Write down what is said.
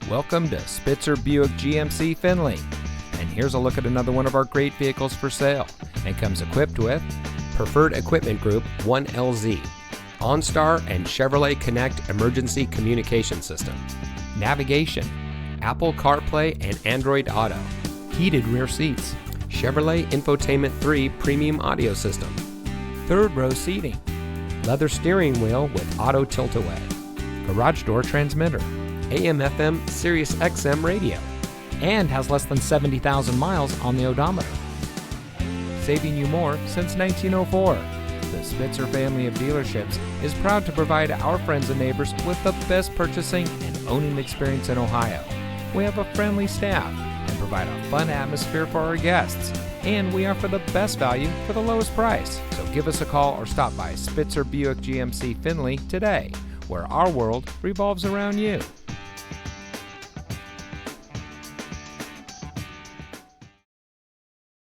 Welcome to Spitzer Buick GMC Findlay. And here's a look at another one of our great vehicles for sale. And comes equipped with Preferred Equipment Group 1LZ, OnStar and Chevrolet Connect Emergency Communication System, navigation, Apple CarPlay and Android Auto, heated rear seats, Chevrolet Infotainment 3 Premium Audio System, third row seating, leather steering wheel with auto tilt-away, garage door transmitter, AM/FM Sirius XM radio, and has less than 70,000 miles on the odometer. Saving you more since 1904. The Spitzer family of dealerships is proud to provide our friends and neighbors with the best purchasing and owning experience in Ohio. We have a friendly staff and provide a fun atmosphere for our guests, and we offer the best value for the lowest price. So give us a call or stop by Spitzer Buick GMC Findlay today, where our world revolves around you.